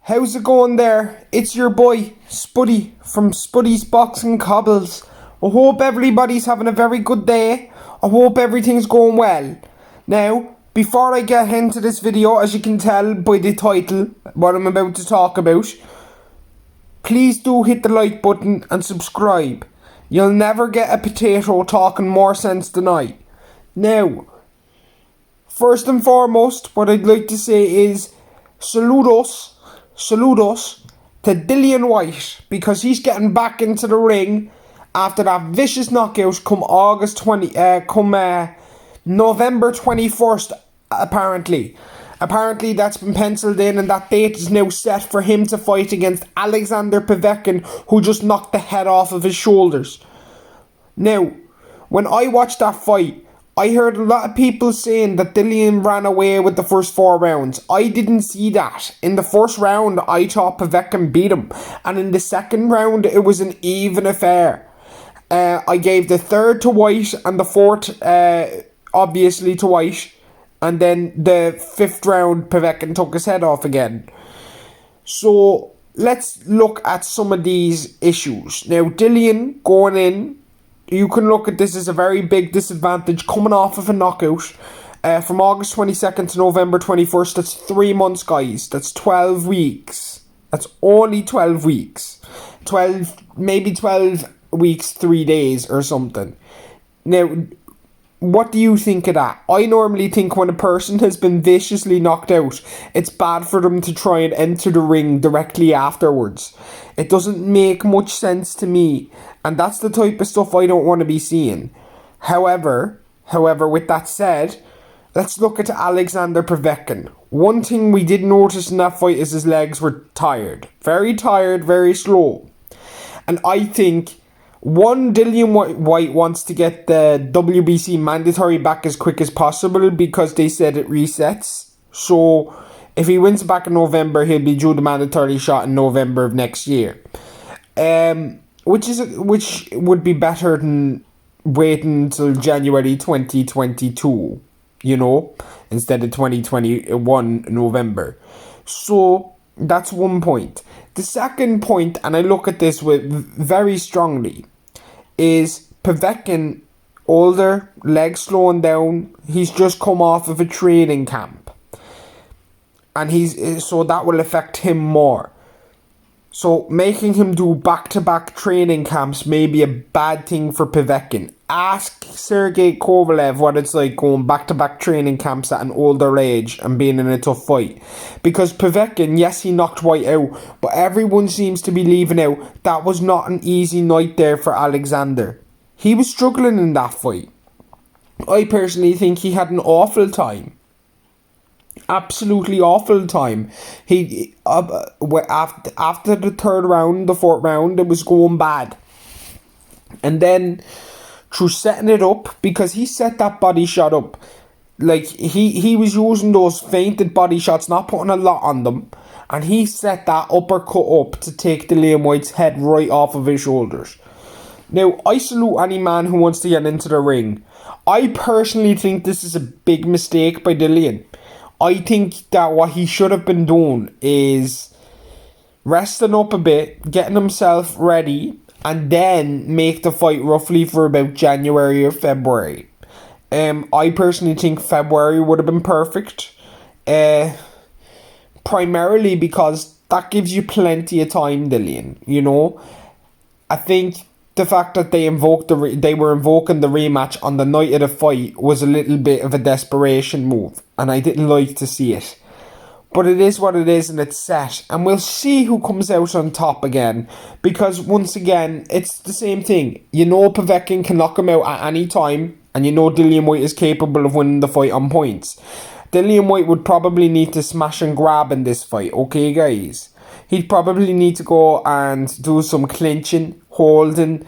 How's it going there? It's your boy, Spuddy, from Spuddy's Boxing Cobbles. I hope everybody's having a very good day. I hope everything's going well. Now, before I get into this video, as you can tell by the title, what I'm about to talk about, please do hit the like button and subscribe. You'll never get a potato talking more sense than I. Now, first and foremost, what I'd like to say is saludos to Dillian Whyte, because he's getting back into the ring after that vicious knockout come November 21st, apparently. Apparently that's been penciled in, and that date is now set for him to fight against Alexander Povetkin, who just knocked the head off of his shoulders. Now, when I watched that fight, I heard a lot of people saying that Dillian ran away with the first 4 rounds. I didn't see that. In the first round, I thought Povetkin beat him. And in the second round, it was an even affair. I gave the third to Whyte and the fourth, obviously, to Whyte. And then the 5th round, Povetkin took his head off again. So, let's look at some of these issues. Now, Dillian going in, you can look at this as a very big disadvantage coming off of a knockout from August 22nd to November 21st. That's 3 months, guys. That's 12 weeks. That's only 12 weeks. 12 weeks, 3 days or something. Now, what do you think of that? I normally think when a person has been viciously knocked out, it's bad for them to try and enter the ring directly afterwards. It doesn't make much sense to me, and that's the type of stuff I don't want to be seeing. However, with that said, let's look at Alexander Povetkin. One thing we did notice in that fight is his legs were tired, very slow. And I think Dillian Whyte wants to get the WBC mandatory back as quick as possible because they said it resets. So, if he wins back in November, he'll be due the mandatory shot in November of next year. Which would be better than waiting until January 2022, instead of 2021 November. So, that's one point. The second point, and I look at this very strongly, is Povetkin, older, legs slowing down. He's just come off of a training camp, and so that will affect him more. So making him do back-to-back training camps may be a bad thing for Povetkin. Ask Sergey Kovalev what it's like going back-to-back training camps at an older age and being in a tough fight. Because Povetkin, yes, he knocked Whyte out, but everyone seems to be leaving out that was not an easy night there for Alexander. He was struggling in that fight. I personally think he had an awful time. Absolutely awful time. He after the 3rd round, the 4th round, it was going bad. And then through setting it up, because he set that body shot up, like he was using those feinted body shots, not putting a lot on them, and he set that uppercut up to take Dillian Whyte's head right off of his shoulders. Now, I salute any man who wants to get into the ring. I personally think this is a big mistake by Dillian. I think that what he should have been doing is resting up a bit, getting himself ready, and then make the fight roughly for about January or February. I personally think February would have been perfect. Primarily because that gives you plenty of time, Dillian. I think the fact that they were invoking the rematch on the night of the fight was a little bit of a desperation move, and I didn't like to see it. But it is what it is, and it's set, and we'll see who comes out on top again, because once again, it's the same thing. Povetkin can knock him out at any time, and Dillian Whyte is capable of winning the fight on points. Dillian Whyte would probably need to smash and grab in this fight, okay guys? He'd probably need to go and do some clinching, holding,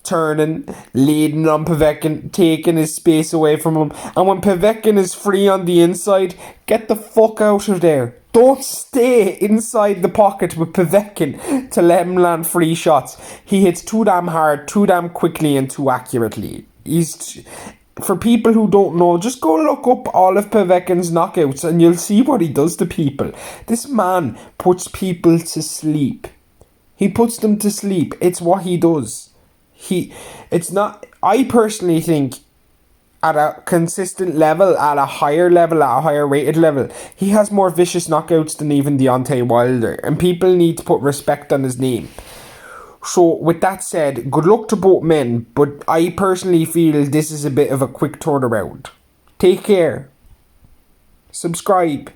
turning, leading on Povetkin, taking his space away from him. And when Povetkin is free on the inside, get the fuck out of there. Don't stay inside the pocket with Povetkin to let him land free shots. He hits too damn hard, too damn quickly, and too accurately. for people who don't know, just go look up all of Povetkin's knockouts and you'll see what he does to people. This man puts people to sleep. He puts them to sleep. It's what he does. It's not, I personally think, at a consistent level, at a higher rated level, he has more vicious knockouts than even Deontay Wilder. And people need to put respect on his name. So, with that said, good luck to both men, but I personally feel this is a bit of a quick turnaround. Take care. Subscribe.